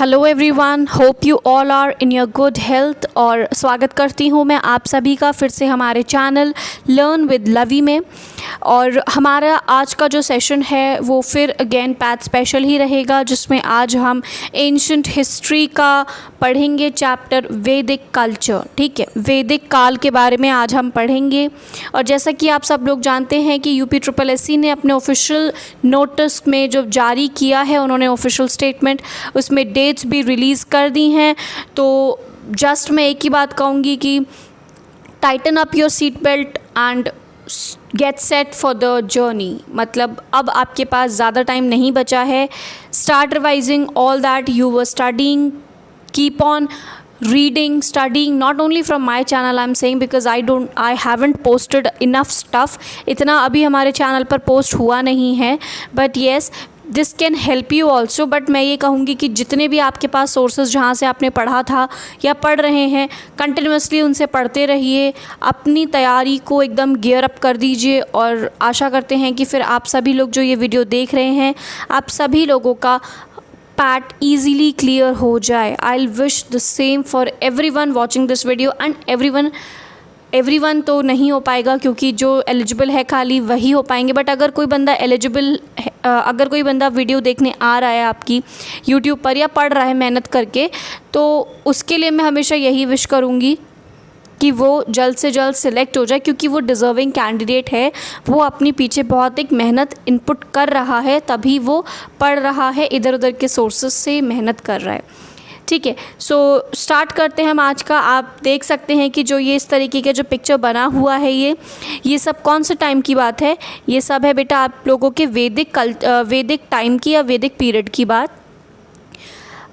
Hello everyone, hope you all are in your good health. और स्वागत करती हूँ मैं आप सभी का फिर से हमारे चैनल लर्न विद लवी में। और हमारा आज का जो सेशन है वो फिर अगेन पैथ स्पेशल ही रहेगा, जिसमें आज हम एंशिएंट हिस्ट्री का पढ़ेंगे चैप्टर वैदिक कल्चर। ठीक है, वैदिक काल के बारे में आज हम पढ़ेंगे। और जैसा कि आप सब लोग जानते हैं कि UPSSSC ने अपने ऑफिशियल नोटिस में जो जारी किया है, उन्होंने ऑफिशियल स्टेटमेंट, उसमें डेट्स भी रिलीज़ कर दी हैं। तो जस्ट मैं एक ही बात कहूँगी कि Titan up your seat belt and get set for the journey. मतलब अब आपके पास ज़्यादा टाइम नहीं बचा है। Start revising all that you were studying, keep on reading, studying, not only from my channel I'm saying, because I haven't posted enough stuff. इतना अभी हमारे चैनल पर पोस्ट हुआ नहीं है, but yes this can help you also. But मैं ये कहूँगी कि जितने भी आपके पास सोर्सेज जहाँ से आपने पढ़ा था या पढ़ रहे हैं, कंटिन्यूसली उनसे पढ़ते रहिए, अपनी तैयारी को एकदम गियर अप कर दीजिए। और आशा करते हैं कि फिर आप सभी लोग जो ये वीडियो देख रहे हैं, आप सभी लोगों का पैट ईजीली क्लियर हो जाए। I wish the same for everyone watching this video and everyone तो नहीं हो पाएगा, क्योंकि जो एलिजिबल है खाली वही हो पाएंगे। बट अगर कोई बंदा एलिजिबल है, अगर कोई बंदा वीडियो देखने आ रहा है आपकी यूट्यूब पर या पढ़ रहा है मेहनत करके, तो उसके लिए मैं हमेशा यही विश करूँगी कि वो जल्द से जल्द सिलेक्ट हो जाए, क्योंकि वो डिज़र्विंग कैंडिडेट है। वो अपनी पीछे बहुत एक मेहनत इनपुट कर रहा है, तभी वो पढ़ रहा है, इधर उधर के सोर्सेज से मेहनत कर रहा है। ठीक है, सो स्टार्ट करते हैं हम आज का। आप देख सकते हैं कि जो ये इस तरीके का जो पिक्चर बना हुआ है, ये सब कौन से टाइम की बात है? ये सब है बेटा आप लोगों के वैदिक टाइम की या वैदिक पीरियड की बात।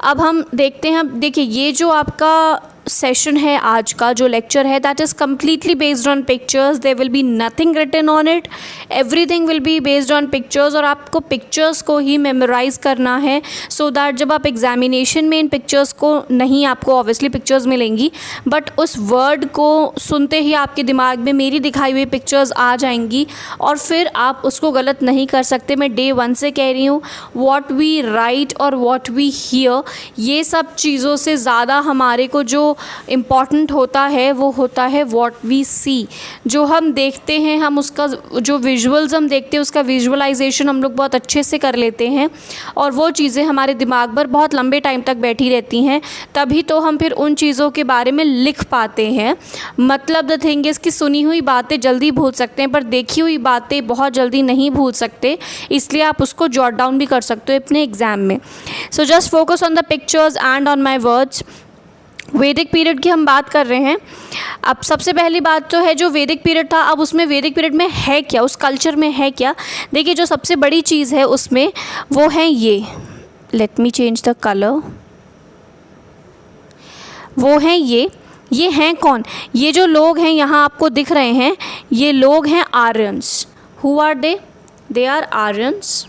अब हम देखते हैं, देखिए ये जो आपका सेशन है, आज का जो लेक्चर है, that is completely based on pictures. There will be nothing written on it, everything will be based on pictures. और आपको पिक्चर्स को ही मेमोराइज करना है, सो दैट जब आप एग्जामिनेशन में इन पिक्चर्स को, नहीं आपको ऑब्वियसली पिक्चर्स मिलेंगी, बट उस वर्ड को सुनते ही आपके दिमाग में मेरी दिखाई हुई पिक्चर्स आ जाएंगी और फिर आप उसको गलत नहीं कर सकते। मैं डे 1 से कह रही हूँ, वॉट वी राइट और वॉट वी हियर, ये सब चीज़ों से ज़्यादा हमारे को जो इम्पॉर्टेंट होता है वो होता है व्हाट वी सी। जो हम देखते हैं, हम उसका जो विजुअल्स हम देखते हैं, उसका विजुअलाइजेशन हम लोग बहुत अच्छे से कर लेते हैं और वो चीज़ें हमारे दिमाग पर बहुत लंबे टाइम तक बैठी रहती हैं। तभी तो हम फिर उन चीज़ों के बारे में लिख पाते हैं। मतलब द थिंग इज़ कि सुनी हुई बातें जल्दी भूल सकते हैं, पर देखी हुई बातें बहुत जल्दी नहीं भूल सकते, इसलिए आप उसको जॉट डाउन भी कर सकते हो अपने एग्ज़ाम में। So just focus on the pictures and on my words. वैदिक पीरियड की हम बात कर रहे हैं। अब सबसे पहली बात तो है जो वैदिक पीरियड था, अब उसमें वैदिक पीरियड में है क्या, उस कल्चर में है क्या। देखिए जो सबसे बड़ी चीज़ है उसमें वो है ये, let me change the colour, वो है ये हैं कौन? ये जो लोग हैं यहाँ आपको दिख रहे हैं, ये लोग हैं Aryans. Who are they? They are Aryans.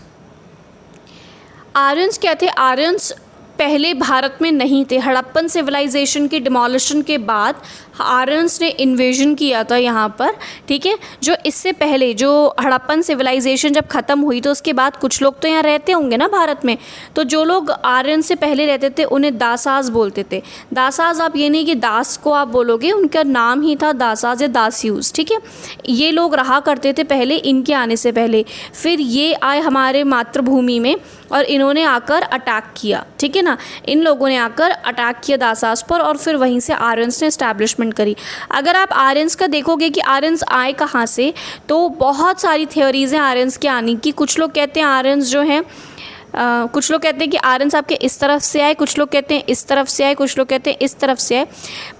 Aryans क्या थे? आर्यंस पहले भारत में नहीं थे। हड़प्पन सिविलाइजेशन की डिमोलिशन के बाद आर्यंस ने इन्वेजन किया था यहाँ पर। ठीक है, जो इससे पहले जो हड़प्पन सिविलाइजेशन जब ख़त्म हुई तो उसके बाद कुछ लोग तो यहाँ रहते होंगे ना भारत में, तो जो लोग आर्यन से पहले रहते थे उन्हें दासाज बोलते थे। दासाज, आप ये नहीं कि दास को आप बोलोगे, उनका नाम ही था दासाज या दास्यूज। ठीक है, ये लोग रहा करते थे पहले, इनके आने से पहले। फिर ये आए हमारे मातृभूमि में और इन्होंने आकर अटैक किया। ठीक है ना, इन लोगों ने आकर अटैक किया दासाज पर और फिर वहीं से आर्यंस ने एस्टैब्लिशमेंट करी। अगर आप आर्यंस का देखोगे कि आर्यंस आए कहाँ से, तो बहुत सारी थ्योरीज हैं आर्यंस के आने की। कुछ लोग कहते हैं आर्यंस जो हैं, कुछ लोग कहते हैं कि आर्यंस आपके इस तरफ से आए, कुछ लोग कहते हैं इस तरफ से आए, कुछ लोग कहते हैं इस तरफ से आए।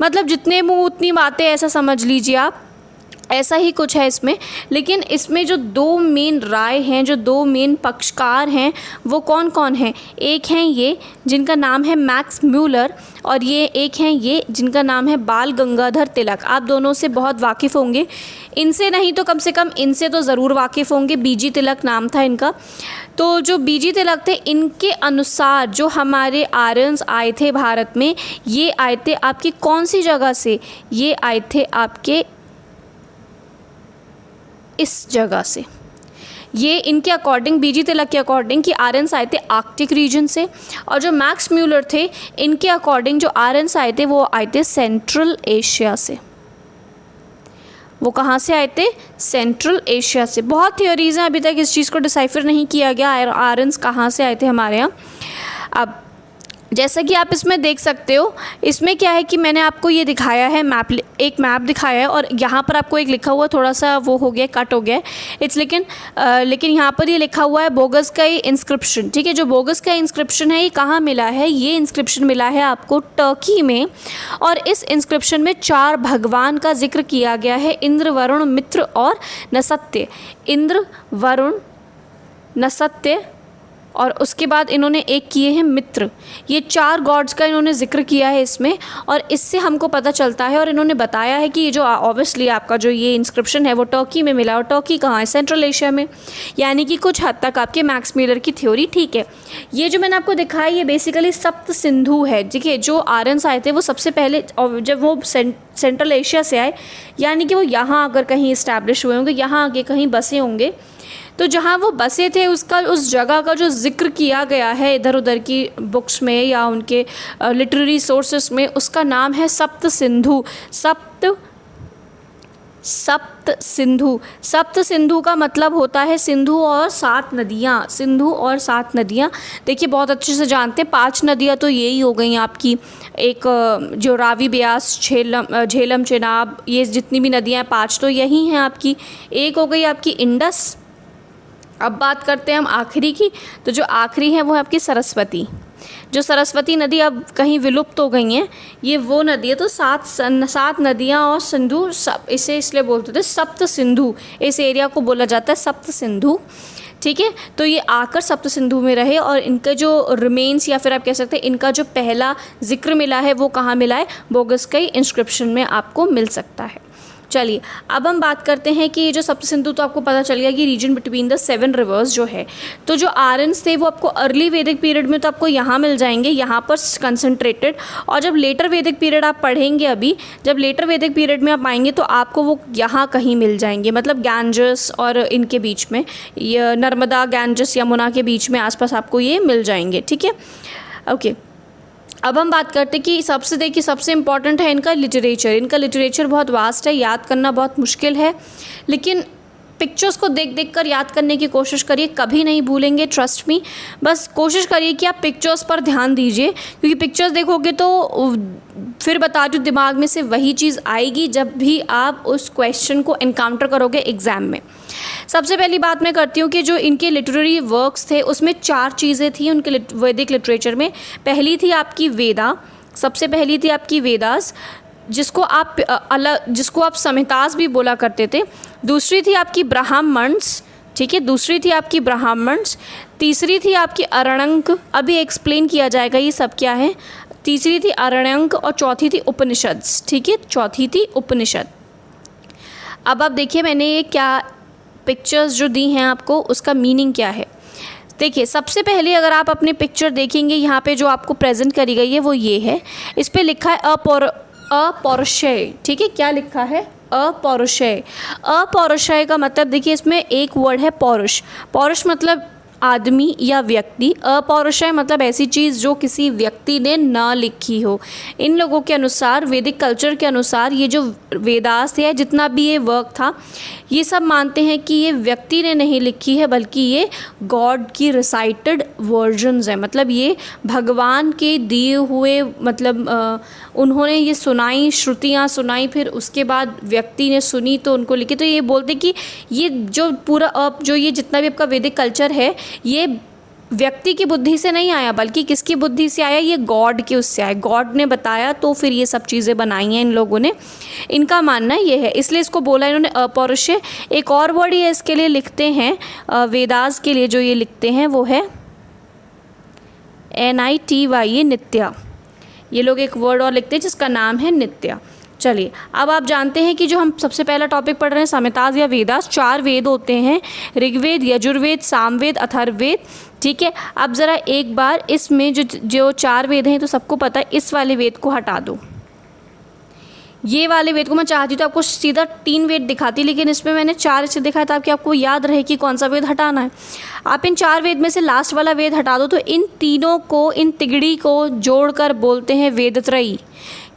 मतलब जितने मुंह उतनी बातें, ऐसा समझ लीजिए आप, ऐसा ही कुछ है इसमें। लेकिन इसमें जो दो मेन राय हैं, जो दो मेन पक्षकार हैं, वो कौन कौन हैं? एक हैं ये जिनका नाम है मैक्स म्यूलर, और ये एक हैं ये जिनका नाम है बाल गंगाधर तिलक। आप दोनों से बहुत वाकिफ़ होंगे, इनसे नहीं तो कम से कम इनसे तो ज़रूर वाकिफ़ होंगे। बीजी तिलक नाम था इनका। तो जो बीजी तिलक थे, इनके अनुसार जो हमारे आर्यंस आए थे भारत में, ये आए थे आपकी कौन सी जगह से? ये आए थे आपके इस जगह से। ये इनके अकॉर्डिंग, बीजी तिलक के अकॉर्डिंग कि आर्यन्स आए थे आर्कटिक रीजन से, और जो मैक्स म्यूलर थे इनके अकॉर्डिंग जो आर्यन्स आए थे वो आए थे सेंट्रल एशिया से। वो कहाँ से आए थे? सेंट्रल एशिया से। बहुत थ्योरीज हैं, अभी तक इस चीज़ को डिसाइफर नहीं किया गया आर्यन्स कहाँ से आए थे हमारे यहाँ। अब जैसा कि आप इसमें देख सकते हो, इसमें क्या है कि मैंने आपको ये दिखाया है मैप, एक मैप दिखाया है और यहाँ पर आपको एक लिखा हुआ, थोड़ा सा वो हो गया, कट हो गया है लेकिन यहाँ पर ये लिखा हुआ है बोगसकाई इंस्क्रिप्शन। ठीक है, जो बोगसकाई इंस्क्रिप्शन है ये कहाँ मिला है? ये इंस्क्रिप्शन मिला है आपको टर्की में, और इस इंस्क्रिप्शन में 4 भगवान का जिक्र किया गया है, इंद्र, वरुण, मित्र और नसत्य। इंद्र, वरुण, नसत्य और उसके बाद इन्होंने एक किए हैं मित्र। ये 4 गॉड्स का इन्होंने जिक्र किया है इसमें, और इससे हमको पता चलता है, और इन्होंने बताया है कि ये जो ऑब्वियसली आपका जो ये इंस्क्रिप्शन है वो टर्की में मिला, और टर्की कहाँ है? सेंट्रल एशिया में। यानी कि कुछ हद तक आपके मैक्स म्यूलर की थ्योरी ठीक है। ये जो मैंने आपको दिखाया ये बेसिकली सप्त सिंधु है। देखिए, जो आर्यन्स आए थे वो सबसे पहले, जब वो सेंट्रल एशिया से आए, यानी कि वो यहाँ आकर कहीं इस्टेब्लिश हुए होंगे, यहाँ आगे कहीं बसे होंगे। तो जहाँ वो बसे थे उसका, उस जगह का जो जिक्र किया गया है इधर उधर की बुक्स में या उनके लिटरेरी सोर्सेस में, उसका नाम है सप्त सिंधु। सप्त सिंधु का मतलब होता है सिंधु और 7 नदियाँ। सिंधु और 7 नदियाँ, देखिए बहुत अच्छे से जानते हैं। 5 नदियाँ तो यही हो गई आपकी, एक जो रावी, ब्यास, झेलम, चेनाब, ये जितनी भी नदियाँ हैं 5 तो यही हैं आपकी। एक हो गई आपकी इंडस। अब बात करते हैं हम आखिरी की, तो जो आखिरी है वो है आपकी सरस्वती। जो सरस्वती नदी अब कहीं विलुप्त हो गई हैं, ये वो नदी है। तो 7 नदियाँ और सिंधु, सब इसे इसलिए बोलते थे सप्त सिंधु। इस एरिया को बोला जाता है सप्त सिंधु। ठीक है, तो ये आकर सप्त सिंधु में रहे, और इनका जो रिमेन्स या फिर आप कह सकते हैं इनका जो पहला जिक्र मिला है वो कहाँ मिला है? बोगसकाई इंस्क्रिप्शन में आपको मिल सकता है। चलिए, अब हम बात करते हैं कि ये जो सप्त सिंधु, तो आपको पता चल गया कि रीजन बिटवीन द 7 रिवर्स जो है। तो जो आर्यन्स थे वो आपको अर्ली वैदिक पीरियड में तो आपको यहाँ मिल जाएंगे, यहाँ पर कंसंट्रेटेड, और जब लेटर वैदिक पीरियड आप पढ़ेंगे, अभी जब लेटर वैदिक पीरियड में आप आएंगे तो आपको वो यहाँ कहीं मिल जाएंगे, मतलब गैंजस और इनके बीच में, ये नर्मदा, गैंजस, यमुना के बीच में आसपास आपको ये मिल जाएंगे। ठीक है, ओके। अब हम बात करते हैं कि सबसे इम्पॉर्टेंट है इनका लिटरेचर। इनका लिटरेचर बहुत वास्ट है, याद करना बहुत मुश्किल है, लेकिन पिक्चर्स को देख कर याद करने की कोशिश करिए, कभी नहीं भूलेंगे, ट्रस्ट मी। बस कोशिश करिए कि आप पिक्चर्स पर ध्यान दीजिए, क्योंकि पिक्चर्स देखोगे तो फिर बता दूँ दिमाग में से वही चीज़ आएगी जब भी आप उस क्वेश्चन को एनकाउंटर करोगे एग्ज़ाम में। सबसे पहली बात मैं करती हूँ कि जो इनके लिटरेरी वर्क्स थे उसमें 4 चीज़ें थी उनके वैदिक लिटरेचर में। पहली थी आपकी वेदा, सबसे पहली थी आपकी वेदास, जिसको आप संहितास भी बोला करते थे। दूसरी थी आपकी ब्राह्मण्स, ठीक है, दूसरी थी आपकी ब्राह्मण्स। तीसरी थी आपकी अरण्यक, अभी एक्सप्लेन किया जाएगा ये सब क्या है। तीसरी थी अरण्यक और चौथी थी उपनिषद। ठीक है, चौथी थी उपनिषद। अब आप देखिए मैंने ये क्या पिक्चर्स जो दी हैं आपको, उसका मीनिंग क्या है। देखिए, सबसे पहले अगर आप अपने पिक्चर देखेंगे, यहाँ पे जो आपको प्रेजेंट करी गई है वो ये है। इस पे लिखा है अपौरुषेय। ठीक है, क्या लिखा है? अपौरुषेय। अपौरुषेय का मतलब देखिए, इसमें एक वर्ड है पौरुष। पौरुष मतलब आदमी या व्यक्ति। अपौरुषेय मतलब ऐसी चीज़ जो किसी व्यक्ति ने ना लिखी हो। इन लोगों के अनुसार, वैदिक कल्चर के अनुसार, ये जो वेदास है, जितना भी ये वर्क था, ये सब मानते हैं कि ये व्यक्ति ने नहीं लिखी है, बल्कि ये गॉड की रिसाइटेड वर्जन्स हैं। मतलब ये भगवान के दिए हुए, मतलब उन्होंने ये सुनाई, श्रुतियाँ सुनाई, फिर उसके बाद व्यक्ति ने सुनी तो उनको लिखी। तो ये बोलते कि ये जो पूरा जो ये जितना भी आपका वैदिक कल्चर है, ये व्यक्ति की बुद्धि से नहीं आया, बल्कि किसकी बुद्धि से आया? ये गॉड के उससे आया। गॉड ने बताया तो फिर ये सब चीज़ें बनाई हैं इन लोगों ने। इनका मानना ये है, इसलिए इसको बोला इन्होंने अपौरुषेय। एक और वर्ड ये इसके लिए लिखते हैं, वेदास के लिए जो ये लिखते हैं वो है NITY, नित्या। ये लोग एक वर्ड और लिखते हैं जिसका नाम है नित्या। चलिए, अब आप जानते हैं कि जो हम सबसे पहला टॉपिक पढ़ रहे हैं संहितास या वेदास, 4 वेद होते हैं, ऋग्वेद, यजुर्वेद, सामवेद, अथर्ववेद। ठीक है, अब ज़रा एक बार इसमें जो 4 वेद हैं तो सबको पता है, इस वाले वेद को हटा दो। ये वाले वेद को मैं चाहती तो आपको सीधा 3 वेद दिखाती, लेकिन इसमें मैंने 4 इससे दिखाया ताकि आपको याद रहे कि कौन सा वेद हटाना है। आप इन 4 वेद में से लास्ट वाला वेद हटा दो तो इन तीनों को, इन तिगड़ी को जोड़कर बोलते हैं वेदत्रयी।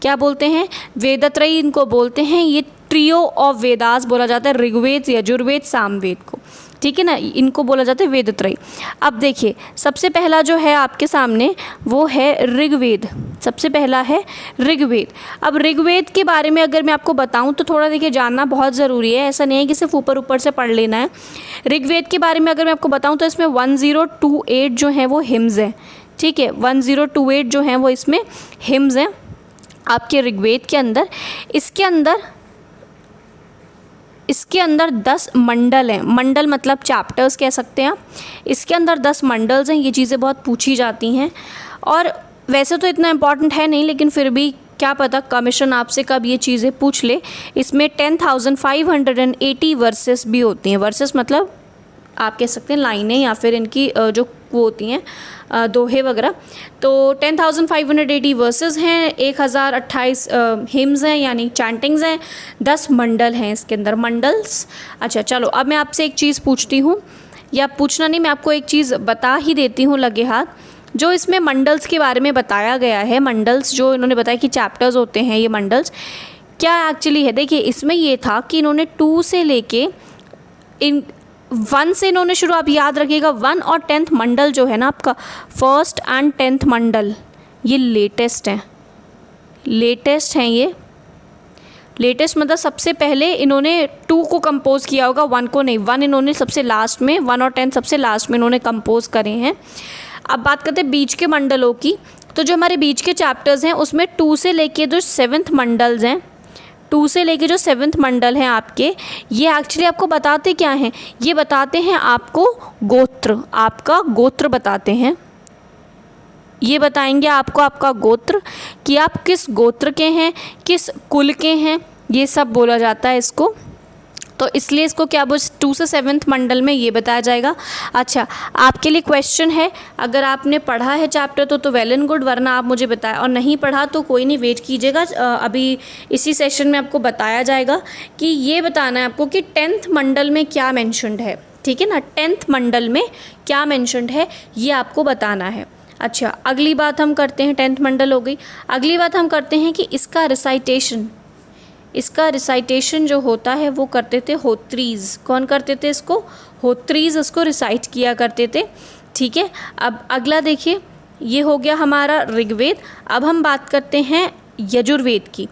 क्या बोलते हैं? वेदत्रयी इनको बोलते हैं। ये ट्रियो ऑफ वेदास बोला जाता है ऋग्वेद, यजुर्वेद, सामवेद को, ठीक है ना, इनको बोला जाता है वेदत्रयी। अब देखिए सबसे पहला जो है आपके सामने वो है ऋग्वेद। सबसे पहला है ऋग्वेद। अब ऋग्वेद के बारे में अगर मैं आपको बताऊं तो थोड़ा देखिए जानना बहुत ज़रूरी है, ऐसा नहीं है कि सिर्फ ऊपर ऊपर से पढ़ लेना है। ऋग्वेद के बारे में अगर मैं आपको बताऊं तो इसमें 1028 जो हैं वो हिम्स हैं, ठीक है, 1028 जो हैं वो इसमें हिम्स हैं आपके ऋग्वेद के अंदर। इसके अंदर 10 मंडल हैं। मंडल मतलब चैप्टर्स कह सकते हैं आप। इसके अंदर 10 मंडल्स हैं। ये चीज़ें बहुत पूछी जाती हैं और वैसे तो इतना इम्पॉर्टेंट है नहीं, लेकिन फिर भी क्या पता कमीशन आपसे कब ये चीज़ें पूछ ले। इसमें 10,580 वर्सेस भी होती हैं। वर्सेस मतलब आप कह सकते हैं लाइनें या फिर इनकी जो वो होती हैं दोहे वगैरह। तो 10,580 वर्सेस हैं, 1028 हिम्स हैं यानी चैंटिंग्स हैं, 10 मंडल हैं इसके अंदर, मंडल्स। अच्छा चलो अब मैं आपसे एक चीज़ पूछती हूँ, या पूछना नहीं, मैं आपको एक चीज़ बता ही देती हूँ लगे हाथ। जो इसमें मंडल्स के बारे में बताया गया है, मंडल्स जो इन्होंने बताया कि चैप्टर्स होते हैं ये मंडल्स, क्या एक्चुअली है? देखिए इसमें ये था कि इन्होंने 2 से लेके 1 से इन्होंने शुरू, आप याद रखिएगा 1 और 10th मंडल जो है ना आपका, 1st and 10th मंडल ये लेटेस्ट हैं। लेटेस्ट हैं ये। लेटेस्ट मतलब सबसे पहले इन्होंने 2 को कंपोज किया होगा, 1 को नहीं। 1 इन्होंने सबसे लास्ट में, 1 और 10 सबसे लास्ट में इन्होंने कंपोज करे हैं। अब बात करते हैं बीच के मंडलों की। तो जो हमारे बीच के चैप्टर्स हैं उसमें 2 से लेके जो 7th मंडल्स हैं, 2 से लेके जो 7th मंडल हैं आपके, ये एक्चुअली आपको बताते क्या हैं? ये बताते हैं आपको गोत्र, आपका गोत्र बताते हैं। ये बताएंगे आपको आपका गोत्र, कि आप किस गोत्र के हैं, किस कुल के हैं, ये सब बोला जाता है इसको। तो इसलिए इसको क्या बोल 2 से 7th मंडल में ये बताया जाएगा। अच्छा आपके लिए क्वेश्चन है, अगर आपने पढ़ा है चैप्टर तो वेल एंड गुड, वरना आप मुझे बताएं, और नहीं पढ़ा तो कोई नहीं, वेट कीजिएगा, अभी इसी सेशन में आपको बताया जाएगा। कि ये बताना है आपको कि 10th मंडल में क्या मेंशन्ड है, ठीक है ना, 10th मंडल में क्या मेंशन्ड है ये आपको बताना है। अच्छा अगली बात हम करते हैं, 10th मंडल हो गई। अगली बात हम करते हैं कि इसका रिसाइटेशन जो होता है वो करते थे होत्रीज। कौन करते थे इसको? होत्रीज इसको रिसाइट किया करते थे, ठीक है। अब अगला देखिए, ये हो गया हमारा ऋग्वेद। अब हम बात करते हैं यजुर्वेद की।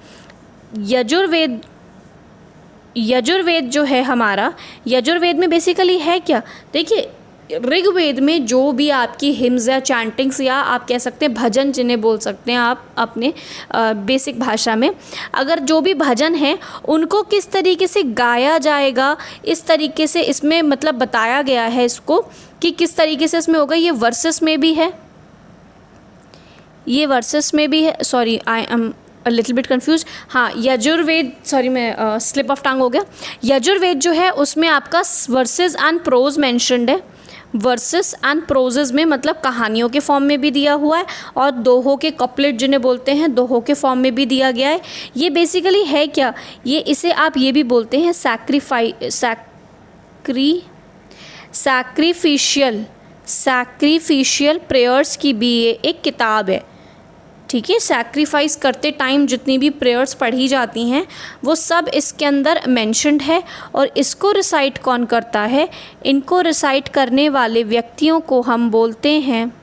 यजुर्वेद जो है हमारा, यजुर्वेद में बेसिकली है क्या? देखिए ऋग्वेद में जो भी आपकी हिम्स या चैंटिंग्स, या आप कह सकते हैं भजन जिन्हें बोल सकते हैं आप अपने बेसिक भाषा में, अगर जो भी भजन हैं उनको किस तरीके से गाया जाएगा, इस तरीके से इसमें मतलब बताया गया है इसको कि किस तरीके से इसमें होगा। ये वर्सेस में भी है, ये वर्सेस में भी है, sorry I am little bit confuse. हाँ यजुर्वेद, सॉरी मैं स्लिप ऑफ टंग हो गया। यजुर्वेद जो है उसमें आपका वर्सेस एंड प्रोज मेंशन्ड है। वर्सेस एंड प्रोजेज में मतलब कहानियों के फॉर्म में भी दिया हुआ है, और दोहों के कपलेट जिन्हें बोलते हैं दोहों के फॉर्म में भी दिया गया है। ये बेसिकली है क्या? ये इसे आप ये भी बोलते हैं सैक्रिफिशियल प्रेयर्स की भी ये एक किताब है, ठीक है। सैक्रिफाइस करते टाइम जितनी भी प्रेयर्स पढ़ी जाती हैं वो सब इसके अंदर मेंशन्ड है। और इसको रिसाइट कौन करता है? इनको रिसाइट करने वाले व्यक्तियों को हम बोलते हैं,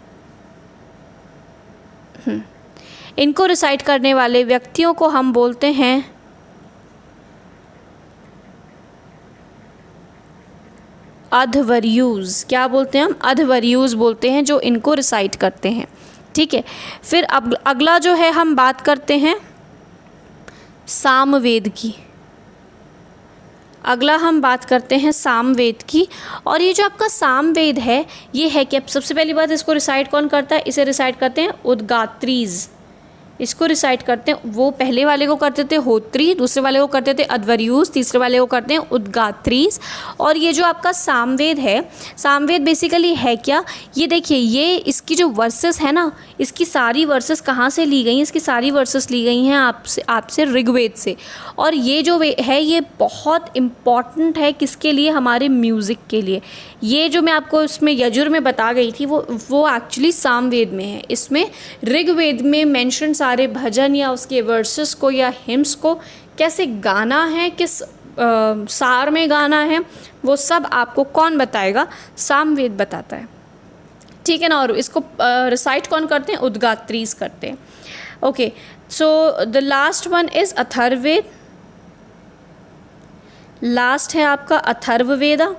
इनको रिसाइट करने वाले व्यक्तियों को हम बोलते हैं अध्वर्यूज। क्या बोलते हैं हम? अध्वर्यूज बोलते हैं जो इनको रिसाइट करते हैं, ठीक है। फिर अब अगला जो है हम बात करते हैं सामवेद की। अगला हम बात करते हैं सामवेद की। और ये जो आपका सामवेद है ये है कि सबसे पहली बात इसको रिसाइट कौन करता है? इसे रिसाइट करते हैं उद्गात्रीज। इसको रिसाइट करते हैं। वो पहले वाले को करते थे होत्री, दूसरे वाले को करते थे अध्वर्यूज, तीसरे वाले को करते हैं उद्गात्रीज। और ये जो आपका सामवेद है, सामवेद बेसिकली है क्या, ये देखिए, ये इसकी जो वर्सेस है ना, इसकी सारी वर्सेस कहाँ से ली गई हैं, इसकी सारी वर्सेस ली गई हैं आपसे ऋग्वेद से। और ये जो है ये बहुत इम्पॉर्टेंट है किसके लिए, हमारे म्यूज़िक के लिए। ये जो मैं आपको इसमें यजुर में बता गई थी वो एक्चुअली सामवेद में है। इसमें ऋग्वेद में मेंशन सारे भजन या उसके वर्सेस को या हिम्स को कैसे गाना है, किस सार में गाना है, वो सब आपको कौन बताएगा, सामवेद बताता है, ठीक है ना। और इसको रिसाइट कौन करते हैं, उद्गात्रीज करते हैं। Okay, so the last one is Atharvaveda. Last है आपका अथर्ववेदा।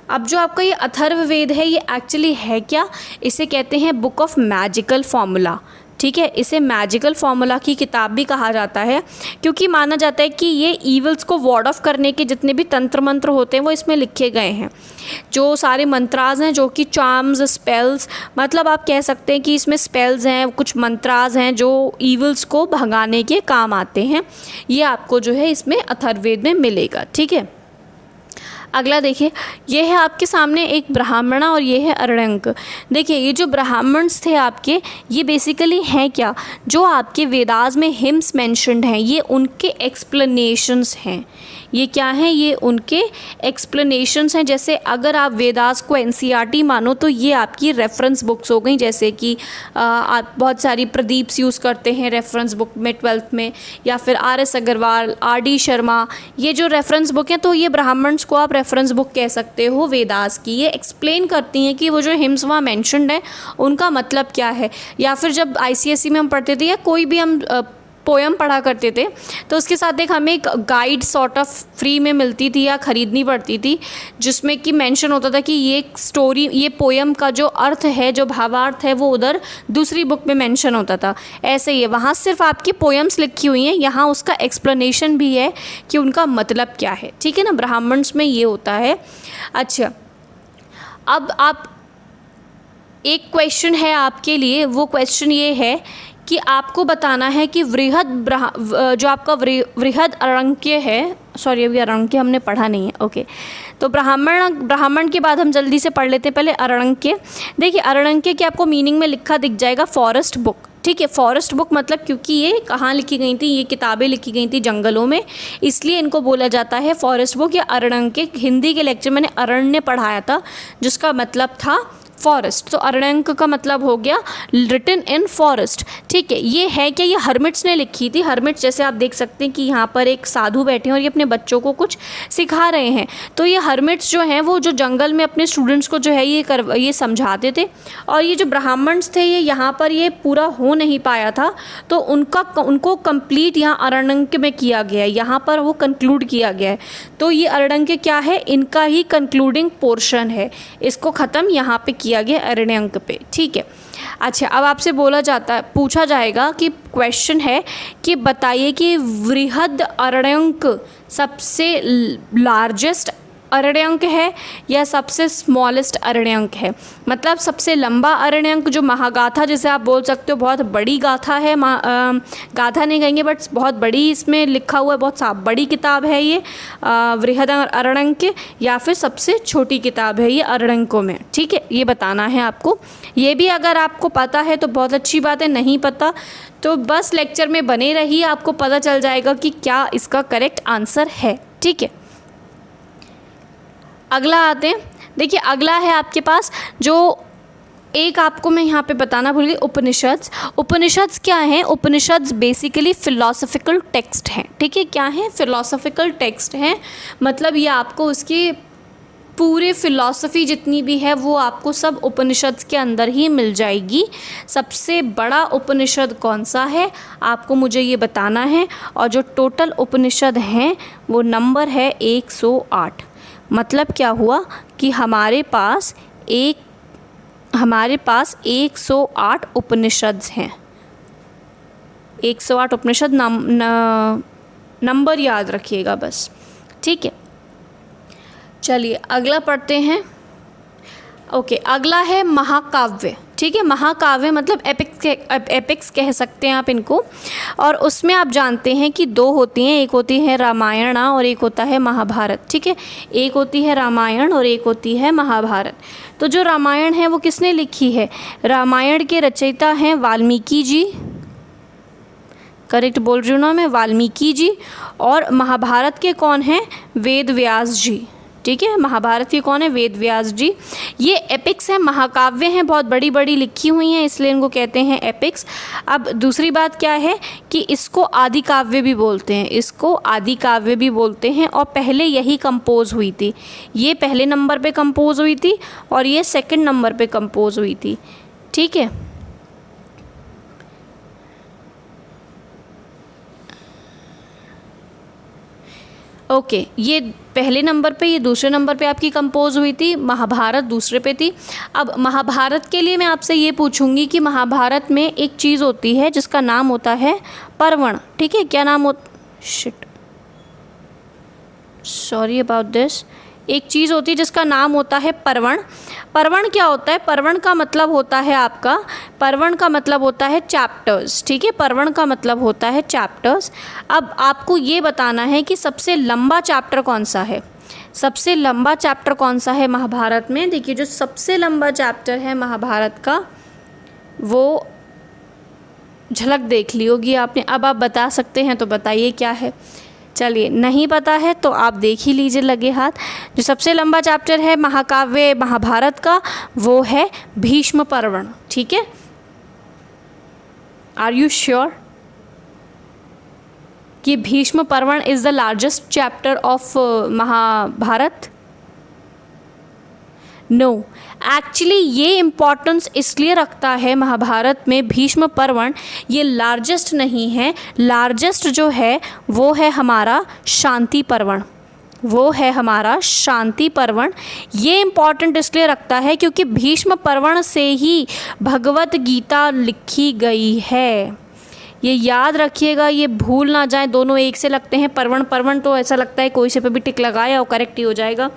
अब जो आपका ये अथर्ववेद है ये एक्चुअली है क्या, इसे कहते हैं बुक ऑफ मैजिकल फार्मूला, ठीक है। इसे मैजिकल फार्मूला की किताब भी कहा जाता है, क्योंकि माना जाता है कि ये ईवल्स को वार्ड ऑफ करने के जितने भी तंत्र मंत्र होते हैं वो इसमें लिखे गए हैं। जो सारे मंत्राज हैं, जो कि चार्म्स, स्पेल्स, मतलब आप कह सकते हैं कि इसमें स्पेल्स हैं, कुछ मंत्राज हैं जो ईवल्स को भगाने के काम आते हैं, ये आपको जो है इसमें अथर्ववेद में मिलेगा, ठीक है। अगला देखिए, ये है आपके सामने एक ब्राह्मणा और ये है अरण्यक। देखिए, ये जो ब्राह्मण्स थे आपके, ये बेसिकली हैं क्या, जो आपके वेदास में हिम्स मेंशन्ड हैं, ये उनके एक्सप्लेनेशंस हैं। ये क्या हैं, ये उनके एक्सप्लेनेशंस हैं। जैसे अगर आप वेदास को एनसीईआरटी मानो तो ये आपकी रेफरेंस बुक्स हो गई, जैसे कि आप बहुत सारी प्रदीप्स यूज़ करते हैं रेफरेंस बुक में 12th में, या फिर RS अग्रवाल, RD शर्मा, ये जो रेफरेंस बुक हैं, तो ये ब्राह्मण्स को आप रेफरेंस बुक कह सकते हो वेदास की। ये एक्सप्लेन करती हैं कि वो जो हिम्स वहाँ मैंशनड है उनका मतलब क्या है। या फिर जब ICSE में हम पढ़ते थे या कोई भी हम पोएम पढ़ा करते थे तो उसके साथ एक हमें एक गाइड सॉर्ट ऑफ फ्री में मिलती थी या ख़रीदनी पड़ती थी, जिसमें कि मेंशन होता था कि ये स्टोरी, ये पोएम का जो अर्थ है, जो भावार्थ है, वो उधर दूसरी बुक में मेंशन होता था। ऐसे ही है, वहाँ सिर्फ आपकी पोएम्स लिखी हुई हैं, यहाँ उसका एक्सप्लेनेशन भी है कि उनका मतलब क्या है, ठीक है ना। ब्राह्मण्स में ये होता है। अच्छा, अब आप एक क्वेश्चन है आपके लिए, वो क्वेश्चन ये है कि आपको बताना है कि जो आपका वृहद अरण्यक है, सॉरी अभी अरण्यक हमने पढ़ा नहीं है, ओके। तो ब्राह्मण के बाद हम जल्दी से पढ़ लेते हैं पहले अरण्यक। देखिए, अरण्यक के आपको मीनिंग में लिखा दिख जाएगा फॉरेस्ट बुक, ठीक है। फॉरेस्ट बुक मतलब क्योंकि ये कहाँ लिखी गई थी, ये किताबें लिखी गई थी जंगलों में, इसलिए इनको बोला जाता है फॉरेस्ट बुक या अरण्यक। हिंदी के लेक्चर मैंने अरण्य पढ़ाया था जिसका मतलब था फॉरेस्ट, तो अरण्यक का मतलब हो गया रिटन इन फॉरेस्ट, ठीक है। ये है कि ये हर्मिट्स ने लिखी थी। हर्मिट्स जैसे आप देख सकते हैं कि यहाँ पर एक साधु बैठे हैं और ये अपने बच्चों को कुछ सिखा रहे हैं। तो ये हर्मिट्स जो हैं वो जो जंगल में अपने स्टूडेंट्स को जो है ये समझाते थे। और ये जो ब्राह्मण्स थे ये यहाँ पर ये पूरा हो नहीं पाया था, तो उनको कंप्लीट यहाँ अरण्यक में किया गया है, यहाँ पर वो कंक्लूड किया गया है। तो ये अरण्यक क्या है, इनका ही कंक्लूडिंग पोर्शन है, इसको ख़त्म यहाँ पे किया गया अरण्यक पे, ठीक है। अच्छा, अब आपसे पूछा जाएगा कि क्वेश्चन है कि बताइए कि वृहद अरण्यक सबसे लार्जेस्ट अरण्यक है या सबसे स्मॉलेस्ट अरण्यक है। मतलब सबसे लंबा अरण्यक जो महागाथा, जैसे आप बोल सकते हो बहुत बड़ी गाथा है, गाथा नहीं कहेंगे बट बहुत बड़ी इसमें लिखा हुआ है, बहुत बड़ी किताब है ये वृहद अरण्यक, या फिर सबसे छोटी किताब है ये अरण्यकों में, ठीक है। ये बताना है आपको। ये भी अगर आपको पता है तो बहुत अच्छी बात है, नहीं पता तो बस लेक्चर में बने रहिए, आपको पता चल जाएगा कि क्या इसका करेक्ट आंसर है, ठीक है। अगला आते हैं। देखिए, अगला है आपके पास जो एक आपको मैं यहाँ पे बताना भूल गई, उपनिषद्स। उपनिषद्स क्या हैं, उपनिषद्स बेसिकली फ़िलोसॉफिकल टेक्स्ट हैं, ठीक है। क्या हैं, फ़िलोसॉफिकल टेक्स्ट हैं, मतलब ये आपको उसकी पूरे फ़िलॉसफी जितनी भी है वो आपको सब उपनिषद के अंदर ही मिल जाएगी। सबसे बड़ा उपनिषद कौन सा है आपको मुझे ये बताना है, और जो टोटल उपनिषद हैं वो नंबर है 108। मतलब क्या हुआ कि हमारे पास 108 उपनिषद हैं। 108 उपनिषद नंबर याद रखिएगा बस, ठीक है। चलिए अगला पढ़ते हैं। ओके, अगला है महाकाव्य, ठीक ठीक है। महाकाव्य मतलब एपिक्स कह सकते हैं आप इनको। और उसमें आप जानते हैं कि दो होती हैं, एक होती है रामायण और एक होता है महाभारत, ठीक है। एक होती है रामायण और एक होती है महाभारत। तो जो रामायण है वो किसने लिखी है? रामायण के रचयिता हैं वाल्मीकि जी, करेक्ट बोल रही हूँ ना मैं, वाल्मीकि जी। और महाभारत के कौन हैं? वेद व्यास जी, ठीक है। महाभारत के कौन है? वेद व्यास जी। ये एपिक्स हैं, महाकाव्य हैं, बहुत बड़ी बड़ी लिखी हुई हैं, इसलिए इनको कहते हैं एपिक्स। अब दूसरी बात क्या है कि इसको आदि काव्य भी बोलते हैं, इसको आदि काव्य भी बोलते हैं। और पहले यही कंपोज हुई थी, ये पहले नंबर पे कंपोज हुई थी और ये सेकंड नंबर पे कंपोज हुई थी, ठीक है। ओके, ये पहले नंबर पे, ये दूसरे नंबर पे आपकी कंपोज हुई थी, महाभारत दूसरे पे थी। अब महाभारत के लिए मैं आपसे ये पूछूंगी कि महाभारत में एक चीज़ होती है जिसका नाम होता है पर्वण, ठीक है। क्या नाम शिट, सॉरी अबाउट दिस। एक चीज़ होती है जिसका नाम होता है पर्वण। पर्वण क्या होता है? पर्वण का मतलब होता है आपका, पर्वण का मतलब होता है चैप्टर्स, ठीक है। पर्वण का मतलब होता है चैप्टर्स। अब आपको ये बताना है कि सबसे लंबा चैप्टर कौन सा है, सबसे लंबा चैप्टर कौन सा है महाभारत में। देखिए, जो सबसे लंबा चैप्टर है महाभारत का वो झलक देख ली होगी आपने। अब आप बता सकते हैं तो बताइए क्या है। चलिए, नहीं पता है तो आप देख ही लीजिए लगे हाथ। जो सबसे लंबा चैप्टर है महाकाव्य महाभारत का वो है भीष्म पर्वण, ठीक है। आर यू श्योर कि Bhishma Parva is the largest chapter of Mahabharata? No, actually ये इम्पॉर्टेंस इसलिए रखता है महाभारत में भीष्म पर्वण, ये लार्जेस्ट नहीं है। लार्जेस्ट जो है वो है हमारा शांति पर्वण, वो है हमारा शांति पर्वण। ये इम्पॉर्टेंट इसलिए रखता है क्योंकि भीष्म पर्वण से ही भगवत गीता लिखी गई है। ये याद रखिएगा, ये भूल ना जाए, दोनों एक से लगते हैं। पर्वण पर्वण तो ऐसा लगता है कोई से पे भी टिक लगाया और करेक्ट ही हो जाएगा,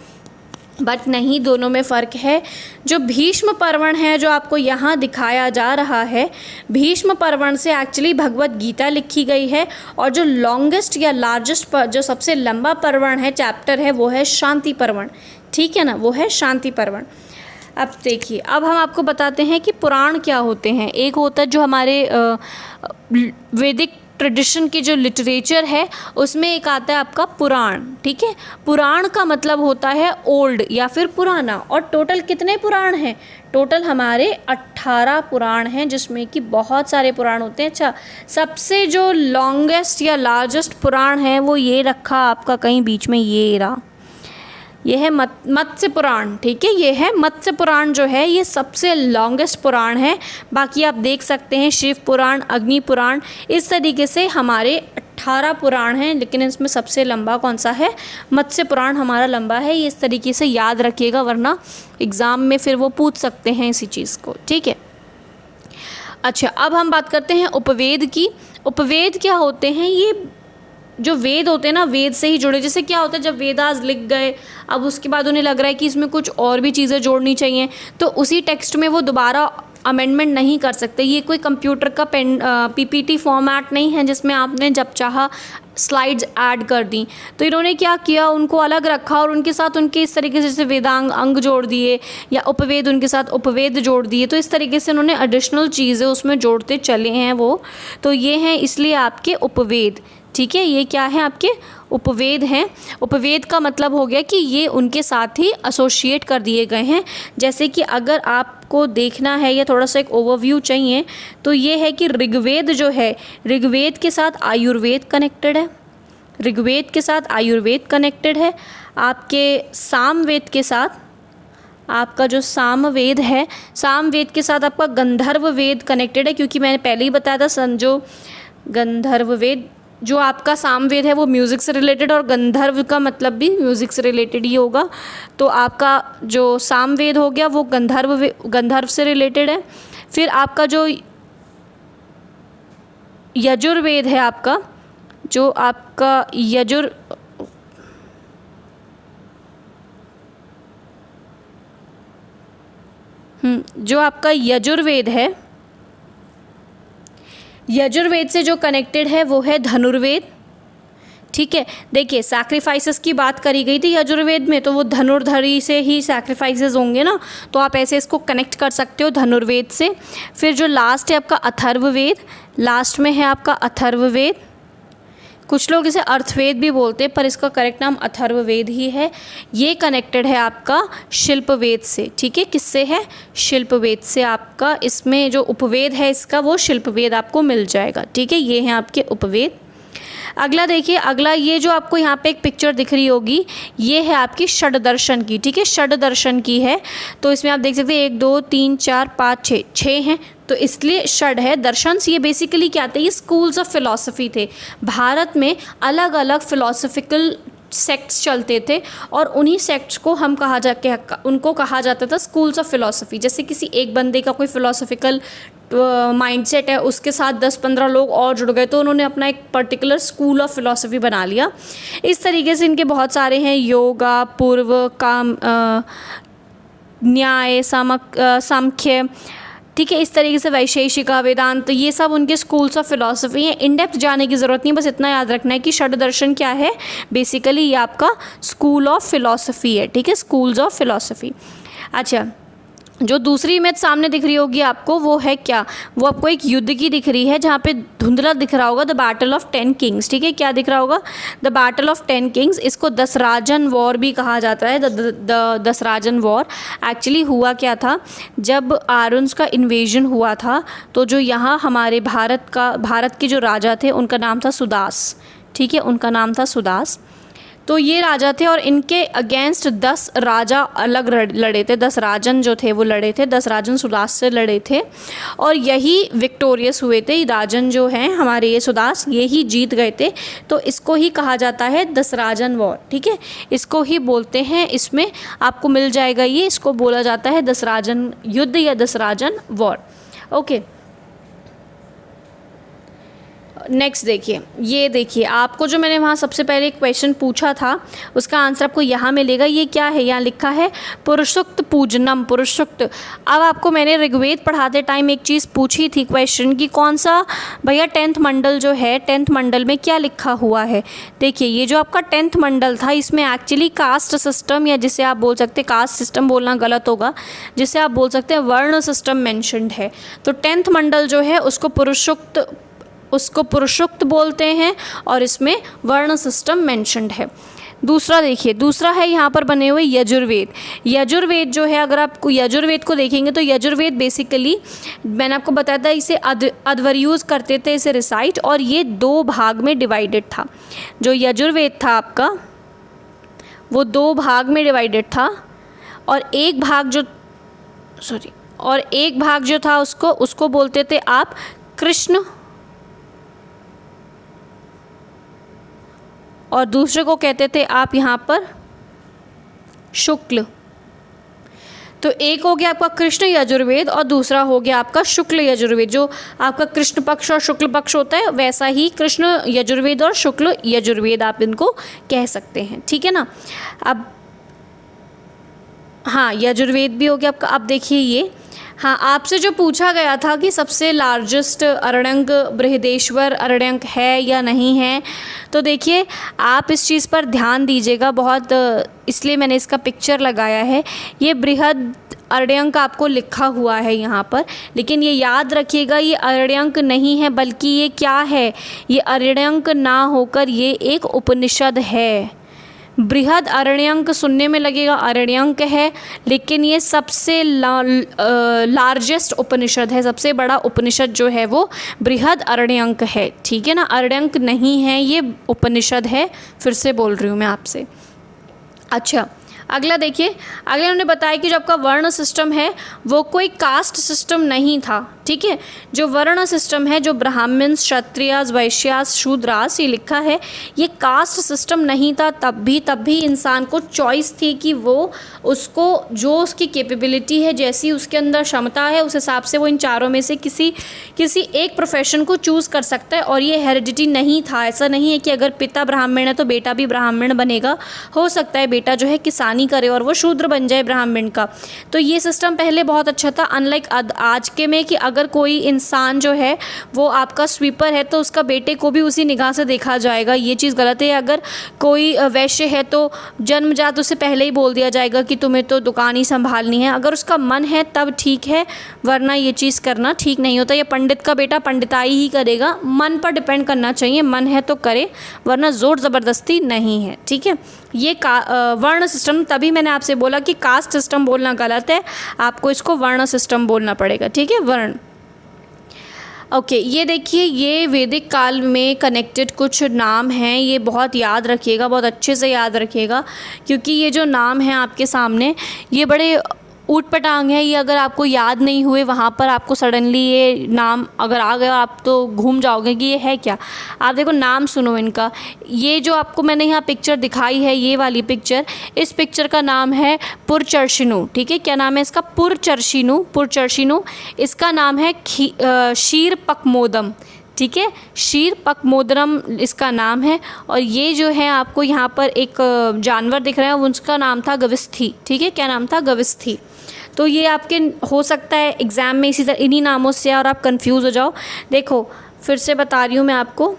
बट नहीं, दोनों में फ़र्क है। जो भीष्म पर्वण है जो आपको यहाँ दिखाया जा रहा है, भीष्म पर्वण से एक्चुअली भगवत गीता लिखी गई है। और जो लॉन्गेस्ट या लार्जेस्ट जो सबसे लंबा पर्वण है, चैप्टर है, वो है शांति पर्वण, ठीक है ना, वो है शांति पर्वण। अब देखिए, अब हम आपको बताते हैं कि पुराण क्या होते हैं। एक होता है जो हमारे वैदिक ट्रेडिशन की जो लिटरेचर है उसमें एक आता है आपका पुराण, ठीक है। पुराण का मतलब होता है ओल्ड या फिर पुराना। और टोटल कितने पुराण हैं? टोटल हमारे 18 पुराण हैं, जिसमें कि बहुत सारे पुराण होते हैं। अच्छा, सबसे जो लॉन्गेस्ट या लार्जेस्ट पुराण है वो ये रखा आपका कहीं बीच में, ये रहा, ये है मत्स्य पुराण, ठीक है। ये है मत्स्य पुराण, जो है ये सबसे लॉन्गेस्ट पुराण है। बाकी आप देख सकते हैं शिव पुराण, अग्नि पुराण, इस तरीके से हमारे 18 पुराण हैं, लेकिन इसमें सबसे लंबा कौन सा है? मत्स्य पुराण हमारा लंबा है। ये इस तरीके से याद रखिएगा, वरना एग्ज़ाम में फिर वो पूछ सकते हैं इसी चीज़ को, ठीक है। अच्छा, अब हम बात करते हैं उपवेद की। उपवेद क्या होते हैं? ये जो वेद होते हैं ना, वेद से ही जुड़े। जैसे क्या होता है, जब वेदास लिख गए, अब उसके बाद उन्हें लग रहा है कि इसमें कुछ और भी चीज़ें जोड़नी चाहिए, तो उसी टेक्स्ट में वो दोबारा अमेंडमेंट नहीं कर सकते। ये कोई कंप्यूटर का पीपीटी फॉर्मेट नहीं है जिसमें आपने जब चाहा स्लाइड्स ऐड कर दी। तो इन्होंने क्या किया, उनको अलग रखा और उनके साथ उनके इस तरीके से जैसे वेदांग अंग जोड़ दिए, या उपवेद उनके साथ उपवेद जोड़ दिए। तो इस तरीके से उन्होंने एडिशनल चीज़ें उसमें जोड़ते चले हैं वो। तो ये हैं इसलिए आपके उपवेद, ठीक है। ये क्या है? आपके उपवेद हैं। उपवेद का मतलब हो गया कि ये उनके साथ ही एसोसिएट कर दिए गए हैं। जैसे कि अगर आपको देखना है या थोड़ा सा एक ओवरव्यू चाहिए, तो ये है कि ऋग्वेद जो है, ऋग्वेद के साथ आयुर्वेद कनेक्टेड है, ऋग्वेद के साथ आयुर्वेद कनेक्टेड है। आपके सामवेद के साथ, आपका जो सामवेद है, सामवेद के साथ आपका गंधर्व वेद कनेक्टेड है, क्योंकि मैंने पहले ही बताया था जो गंधर्व वेद, जो आपका सामवेद है वो म्यूज़िक से रिलेटेड, और गंधर्व का मतलब भी म्यूज़िक से रिलेटेड ही होगा। तो आपका जो सामवेद हो गया वो गंधर्व से रिलेटेड है। फिर आपका जो यजुर्वेद है, आपका जो आपका जो आपका यजुर्वेद है, यजुर्वेद से जो कनेक्टेड है वो है धनुर्वेद। ठीक है, देखिए सैक्रिफाइसेस की बात करी गई थी यजुर्वेद में, तो वो धनुर्धरी से ही सैक्रिफाइसेस होंगे ना, तो आप ऐसे इसको कनेक्ट कर सकते हो धनुर्वेद से। फिर जो लास्ट है आपका अथर्ववेद, लास्ट में है आपका अथर्ववेद। कुछ लोग इसे अर्थवेद भी बोलते हैं पर इसका करेक्ट नाम अथर्ववेद ही है। ये कनेक्टेड है आपका शिल्पवेद से। ठीक है, किससे है? शिल्पवेद से। आपका इसमें जो उपवेद है इसका वो शिल्पवेद आपको मिल जाएगा। ठीक है, ये हैं आपके उपवेद। अगला देखिए, अगला ये जो आपको यहाँ पे एक पिक्चर दिख रही होगी, ये है आपकी षड दर्शन की। ठीक है, षड दर्शन की है, तो इसमें आप देख सकते हैं 1 2 3 4 5 6 हैं, तो इसलिए षड है। दर्शन ये बेसिकली क्या थे? ये स्कूल्स ऑफ फिलॉसफी थे। भारत में अलग अलग फिलॉसफिकल सेक्ट्स चलते थे और उन्हीं सेक्ट्स को हम उनको कहा जाता था स्कूल्स ऑफ फिलॉसफी। जैसे किसी एक बंदे का कोई फिलॉसफिकल माइंडसेट है, उसके साथ 10-15 लोग और जुड़ गए तो उन्होंने अपना एक पर्टिकुलर स्कूल ऑफ फिलॉसफी बना लिया। इस तरीके से इनके बहुत सारे हैं, योगा, पूर्व, काम, न्याय, सांख्य। ठीक है, इस तरीके से वैशेषिका, वेदांत, ये सब उनके स्कूल्स ऑफ फिलॉसफी हैं। इन डेप्थ जाने की ज़रूरत नहीं, बस इतना याद रखना है कि षड दर्शन क्या है। बेसिकली ये आपका स्कूल ऑफ फिलॉसफी है। ठीक है, स्कूल्स ऑफ फिलॉसफी। अच्छा, जो दूसरी इमेज सामने दिख रही होगी आपको वो है क्या? वो आपको एक युद्ध की दिख रही है जहाँ पे धुंधला दिख रहा होगा, द बैटल ऑफ 10 किंग्स। ठीक है, क्या दिख रहा होगा? The battle of 10 Kings. इसको दसराजन वॉर भी कहा जाता है, द दसराजन वॉर। एक्चुअली हुआ क्या था, जब आर्यन्स का इन्वेजन हुआ था तो जो यहाँ हमारे भारत के जो राजा थे उनका नाम था सुदास। ठीक है, उनका नाम था सुदास। तो ये राजा थे और इनके अगेंस्ट 10 राजा अलग लड़े थे। 10 राजन जो थे वो लड़े थे, 10 राजन सुदास से लड़े थे और यही विक्टोरियस हुए थे। राजन जो हैं हमारे ये सुदास, ये ही जीत गए थे। तो इसको ही कहा जाता है दसराजन वॉर। ठीक है, इसको ही बोलते हैं। इसमें आपको मिल जाएगा ये, इसको बोला जाता है दसराजन युद्ध या दसराजन वॉर। ओके, नेक्स्ट देखिए, ये देखिए आपको जो मैंने वहाँ सबसे पहले एक क्वेश्चन पूछा था उसका आंसर आपको यहाँ मिलेगा। ये क्या है? यहाँ लिखा है पुरुषोक्त पूजनम, पुरुषोक्त। अब आपको मैंने ऋग्वेद पढ़ाते टाइम एक चीज़ पूछी थी क्वेश्चन की, कौन सा भैया 10th मंडल जो है, 10th मंडल में क्या लिखा हुआ है? देखिए, ये जो आपका 10th मंडल था इसमें एक्चुअली कास्ट सिस्टम, या जिसे आप बोल सकते हैं, कास्ट सिस्टम बोलना गलत होगा, जिसे आप बोल सकते हैं वर्ण सिस्टम मेंशन्ड है। तो 10th मंडल जो है उसको पुरुषोक्त बोलते हैं और इसमें वर्ण सिस्टम मेंशन्ड है। दूसरा देखिए, दूसरा है यहाँ पर बने हुए यजुर्वेद। यजुर्वेद जो है, अगर आप यजुर्वेद को देखेंगे तो यजुर्वेद बेसिकली मैंने आपको बताया था इसे अध्वर्यूज़ करते थे इसे रिसाइट, और ये 2 भाग में डिवाइडेड था। जो यजुर्वेद था आपका वो 2 भाग में डिवाइडेड था और एक भाग जो था उसको बोलते थे आप कृष्ण और दूसरे को कहते थे आप यहाँ पर शुक्ल। तो एक हो गया आपका कृष्ण यजुर्वेद और दूसरा हो गया आपका शुक्ल यजुर्वेद। जो आपका कृष्ण पक्ष और शुक्ल पक्ष होता है वैसा ही कृष्ण यजुर्वेद और शुक्ल यजुर्वेद आप इनको कह सकते हैं। ठीक है ना। अब हाँ, यजुर्वेद भी हो गया आपका। अब देखिए ये, हाँ, आपसे जो पूछा गया था कि सबसे लार्जेस्ट अरण्यंक बृहदेश्वर अरण्यंक है या नहीं है, तो देखिए आप इस चीज़ पर ध्यान दीजिएगा बहुत, इसलिए मैंने इसका पिक्चर लगाया है। ये बृहद अरण्यंक आपको लिखा हुआ है यहाँ पर, लेकिन ये याद रखिएगा ये अरण्यंक नहीं है, बल्कि ये क्या है, ये अरण्यंक ना होकर ये एक उपनिषद है। बृहद अरण्यंक सुनने में लगेगा अरण्यंक है, लेकिन ये सबसे लार्जेस्ट उपनिषद है। सबसे बड़ा उपनिषद जो है वो बृहद अरण्यंक है। ठीक है ना, अरण्यंक नहीं है, ये उपनिषद है। फिर से बोल रही हूँ मैं आपसे। अच्छा, अगला देखिए, अगले उन्होंने बताया कि जो आपका वर्ण सिस्टम है वो कोई कास्ट सिस्टम नहीं था। ठीक है। जो वर्ण सिस्टम है, जो ब्राह्मण, क्षत्रियास, वैश्यास, शूद्रास, ये लिखा है, ये कास्ट सिस्टम नहीं था तब भी इंसान को चॉइस थी कि वो उसको जो उसकी कैपेबिलिटी है, जैसी उसके अंदर क्षमता है, उस हिसाब से वो इन चारों में से किसी एक प्रोफेशन को चूज़ कर सकता है। और ये हेरिडिटी नहीं था, ऐसा नहीं है कि अगर पिता ब्राह्मण है तो बेटा भी ब्राह्मण बनेगा। हो सकता है बेटा जो है किसानी करे और वो शूद्र बन जाए ब्राह्मण का। तो ये सिस्टम पहले बहुत अच्छा था, अनलाइक आज के में कि अगर कोई इंसान जो है वो आपका स्वीपर है तो उसका बेटे को भी उसी निगाह से देखा जाएगा, ये चीज़ गलत है। अगर कोई वैश्य है तो जन्मजात उसे पहले ही बोल दिया जाएगा कि तुम्हें तो दुकान ही संभालनी है। अगर उसका मन है तब ठीक है, वरना ये चीज़ करना ठीक नहीं होता। ये पंडित का बेटा पंडिताई ही करेगा, मन पर डिपेंड करना चाहिए, मन है तो करे, वरना ज़ोर ज़बरदस्ती नहीं है, ठीक है। ये वर्ण सिस्टम, तभी मैंने आपसे बोला कि कास्ट सिस्टम बोलना गलत है, आपको इसको वर्ण सिस्टम बोलना पड़ेगा, ठीक है, वर्ण। ओके, ये देखिए, ये वैदिक काल में कनेक्टेड कुछ नाम हैं, ये बहुत याद रखिएगा, बहुत अच्छे से याद रखिएगा, क्योंकि ये जो नाम हैं आपके सामने ये बड़े ऊट पटांग है। ये अगर आपको याद नहीं हुए, वहाँ पर आपको सडनली ये नाम अगर आ गया, आप तो घूम जाओगे कि ये है क्या। आप देखो, नाम सुनो इनका। ये जो आपको मैंने यहाँ पिक्चर दिखाई है, ये वाली पिक्चर, इस पिक्चर का नाम है पुरचर्शिनु, ठीक है। क्या नाम है इसका? पुरचर्शिनु। इसका नाम है क्षीरपकमोदम, ठीक है, क्षीरपकमोदरम इसका नाम है। और ये जो है आपको यहाँ पर एक जानवर दिख रहा है, उसका नाम था गविस्थी, ठीक है। क्या नाम था? गविस्थी। तो ये आपके हो सकता है एग्ज़ाम में इसी तरह इन्हीं नामों से और आप कंफ्यूज हो जाओ। देखो, फिर से बता रही हूँ मैं आपको,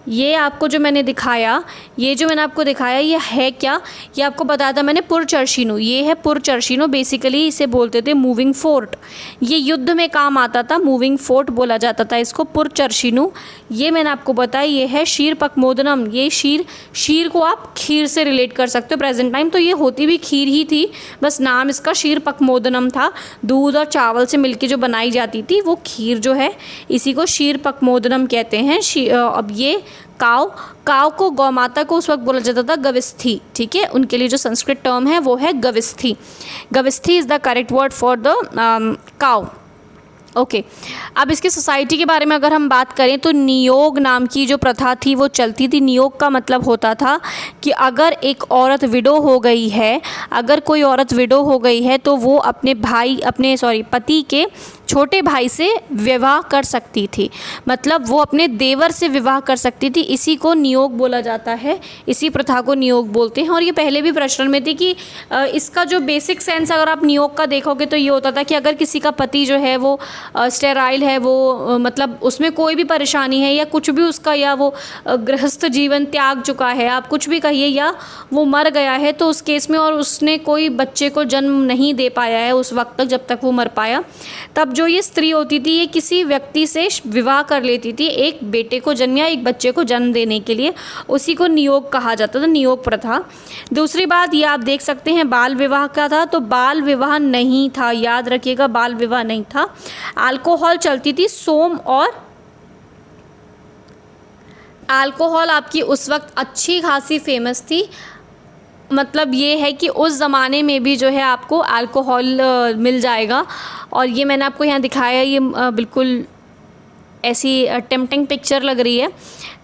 ये आपको जो मैंने दिखाया, ये है क्या? ये आपको बताया था मैंने, पुरचर्शिनु। ये है पुरचर्शिनु, बेसिकली इसे बोलते थे मूविंग फोर्ट। ये युद्ध में काम आता था, मूविंग फोर्ट बोला जाता था इसको, पुरचर्शिनु। ये मैंने आपको बताया, ये है क्षीरपकमोदनम। ये क्षीर को आप खीर से रिलेट कर सकते हो प्रेजेंट टाइम, तो ये होती भी खीर ही थी, बस नाम इसका क्षीरपकमोदनम था। दूध और चावल से मिलके जो बनाई जाती थी वो खीर जो है, इसी को क्षीरपकमोदनम कहते हैं। अब ये काव को, गौ माता को उस वक्त बोला जाता था गविस्थी, ठीक है। उनके लिए जो संस्कृत टर्म है वो है गविस्थी। Gavishti is the correct word for the cow. Okay, अब इसकी सोसाइटी के बारे में अगर हम बात करें तो नियोग नाम की जो प्रथा थी वो चलती थी। नियोग का मतलब होता था कि अगर एक औरत विडो हो गई है, अगर कोई औरत विडो हो गई है तो वो अपने पति के छोटे भाई से विवाह कर सकती थी, मतलब वो अपने देवर से विवाह कर सकती थी। इसी को नियोग बोला जाता है, इसी प्रथा को नियोग बोलते हैं। और ये पहले भी प्रचलन में थी कि इसका जो बेसिक सेंस अगर आप नियोग का देखोगे तो ये होता था कि अगर किसी का पति जो है वो स्टेराइल है, वो मतलब उसमें कोई भी परेशानी है या कुछ भी उसका, या वो गृहस्थ जीवन त्याग चुका है, आप कुछ भी कहिए, या वो मर गया है, तो उस केस में और उसने कोई बच्चे को जन्म नहीं दे पाया है उस वक्त तक जब तक वो मर पाया, तब जो ये स्त्री होती थी ये किसी व्यक्ति से विवाह कर लेती थी एक बेटे को जन्म या एक बच्चे को जन्म देने के लिए। उसी को नियोग कहा जाता था, नियोग प्रथा। दूसरी बात ये आप देख सकते हैं, बाल विवाह का था, तो बाल विवाह नहीं था, याद रखिएगा, बाल विवाह नहीं था। अल्कोहल चलती थी, सोम और अल्कोहल आपकी उस वक्त अच्छी खासी फेमस थी। मतलब ये है कि उस ज़माने में भी जो है आपको अल्कोहल मिल जाएगा। और ये मैंने आपको यहाँ दिखाया, ये बिल्कुल ऐसी टेम्पटिंग पिक्चर लग रही है,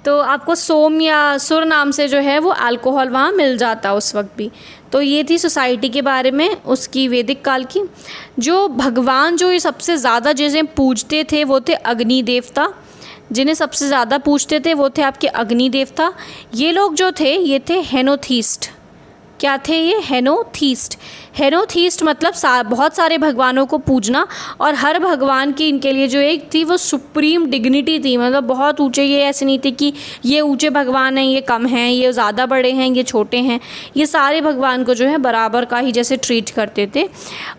तो आपको सोम या सुर नाम से जो है वो अल्कोहल वहाँ मिल जाता उस वक्त भी। तो ये थी सोसाइटी के बारे में उसकी वैदिक काल की। जो भगवान जो ये सबसे ज़्यादा जिन्हें पूजते थे वो थे अग्नि देवता, जिन्हें सबसे ज़्यादा पूजते थे वो थे आपके अग्नि देवता। ये लोग जो थे ये थे हेनोथीस्ट। क्या थे ये? हेनोथीस्ट। हेनोथीस्ट मतलब बहुत सारे भगवानों को पूजना, और हर भगवान की इनके लिए जो एक थी वो सुप्रीम डिग्निटी थी, मतलब बहुत ऊंचे। ये ऐसे नहीं थे कि ये ऊंचे भगवान हैं, ये कम हैं, ये ज़्यादा बड़े हैं, ये छोटे हैं। ये सारे भगवान को जो है बराबर का ही जैसे ट्रीट करते थे।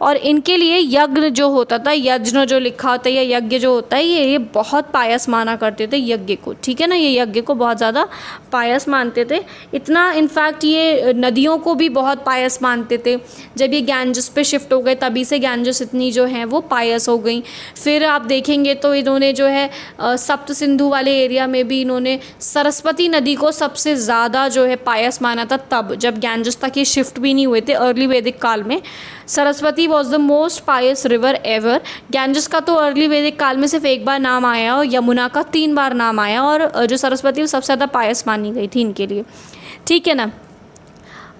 और इनके लिए यज्ञ जो होता था, यज्ञ जो लिखा होता है या यज्ञ जो होता है, ये बहुत पायस माना करते थे यज्ञ को, ठीक है ना। ये यज्ञ को बहुत ज़्यादा पायस मानते थे, इतना इनफैक्ट ये नदियों को भी बहुत पायस मानते थे। जब जब ये गैंजस पे शिफ्ट हो गए तभी से गैंजस इतनी जो हैं वो पायस हो गई। फिर आप देखेंगे तो इन्होंने जो है सप्त सिंधु वाले एरिया में भी इन्होंने सरस्वती नदी को सबसे ज़्यादा जो है पायस माना था, तब जब गैंजस तक ये शिफ्ट भी नहीं हुए थे अर्ली वैदिक काल में। Saraswati was the most pious river ever. Ganges का तो अर्ली वैदिक काल में सिर्फ एक बार नाम आया और यमुना का 3 बार नाम आया, और जो सरस्वती वो सबसे ज़्यादा पायस मानी गई थी इनके लिए, ठीक है ना।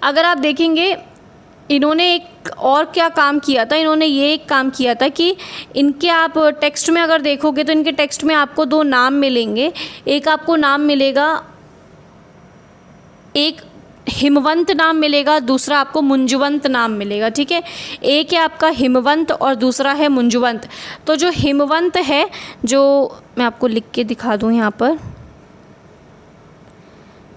अगर आप देखेंगे इन्होंने एक और क्या काम किया था, इन्होंने ये एक काम किया था कि इनके आप टेक्स्ट में अगर देखोगे तो इनके टेक्स्ट में आपको 2 नाम मिलेंगे। एक आपको नाम मिलेगा, एक हिमवंत नाम मिलेगा, दूसरा आपको मुंजवंत नाम मिलेगा, ठीक है। एक है आपका हिमवंत और दूसरा है मुंजवंत। तो जो हिमवंत है, जो मैं आपको लिख के दिखा दूँ यहाँ पर,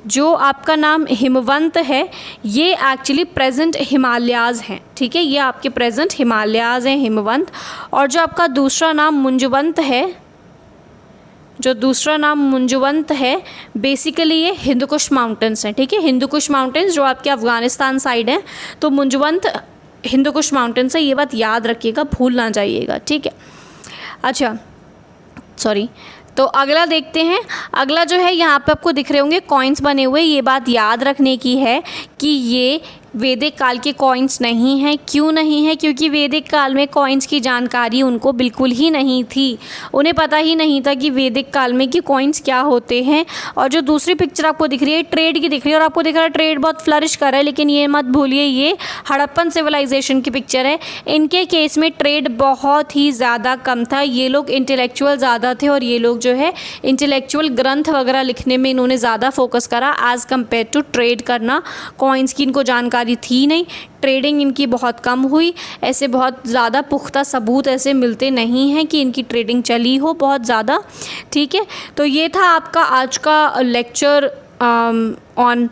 जो आपका नाम हिमवंत है ये एक्चुअली प्रेजेंट हिमालयाज़ हैं, ठीक है, ये आपके प्रेजेंट हिमालयाज़ हैं हिमवंत। और जो आपका दूसरा नाम मुंजवंत है, जो दूसरा नाम मुंजवंत है, बेसिकली ये हिंदुकुश माउंटेंस हैं, ठीक है, हिंदुकुश माउंटेंस जो आपके अफ़गानिस्तान साइड हैं, तो मुंजवंत हिंदुकुश माउंटेंस है, ये बात याद रखिएगा, भूल ना जाइएगा, ठीक है। अच्छा सॉरी, तो अगला देखते हैं। अगला जो है यहाँ पे आपको दिख रहे होंगे कॉइन्स बने हुए, ये बात याद रखने की है कि ये वैदिक काल के कॉइन्स नहीं हैं। क्यों नहीं है? क्योंकि वैदिक काल में कॉइन्स की जानकारी उनको बिल्कुल ही नहीं थी, उन्हें पता ही नहीं था कि वैदिक काल में कि कॉइन्स क्या होते हैं। और जो दूसरी पिक्चर आपको दिख रही है ट्रेड की दिख रही है, और आपको दिख रहा है ट्रेड बहुत फ्लरिश कर रहा है, लेकिन ये मत भूलिए ये हड़प्पन सिविलाइजेशन की पिक्चर है। इनके केस में ट्रेड बहुत ही ज़्यादा कम था, ये लोग इंटेलेक्चुअल ज़्यादा थे और ये लोग जो है इंटेलेक्चुअल ग्रंथ वगैरह लिखने में इन्होंने ज़्यादा फोकस करा एज़ कम्पेयर टू ट्रेड करना। कॉइन्स की इनको जानकारी थी नहीं, ट्रेडिंग इनकी बहुत कम हुई, ऐसे बहुत ज़्यादा पुख्ता सबूत ऐसे मिलते नहीं हैं कि इनकी ट्रेडिंग चली हो बहुत ज़्यादा, ठीक है। तो ये था आपका आज का लेक्चर ऑन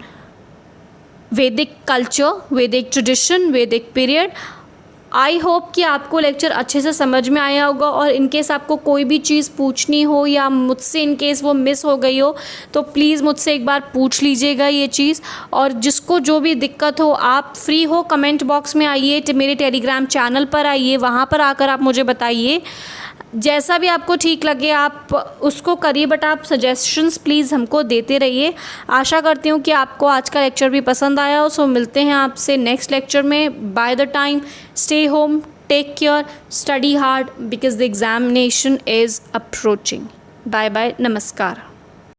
वैदिक कल्चर, वैदिक ट्रेडिशन, वैदिक पीरियड। आई होप कि आपको लेक्चर अच्छे से समझ में आया होगा, और इनकेस आपको कोई भी चीज़ पूछनी हो या मुझसे इनकेस वो मिस हो गई हो तो प्लीज़ मुझसे एक बार पूछ लीजिएगा ये चीज़। और जिसको जो भी दिक्कत हो आप फ्री हो कमेंट बॉक्स में आइए, मेरे टेलीग्राम चैनल पर आइए, वहाँ पर आकर आप मुझे बताइए, जैसा भी आपको ठीक लगे आप उसको करिए, बट आप सजेशंस प्लीज़ हमको देते रहिए। आशा करती हूँ कि आपको आज का लेक्चर भी पसंद आया हो। सो मिलते हैं आपसे नेक्स्ट लेक्चर में। By the time stay home, take care, study hard because the examination is approaching. Bye bye, नमस्कार।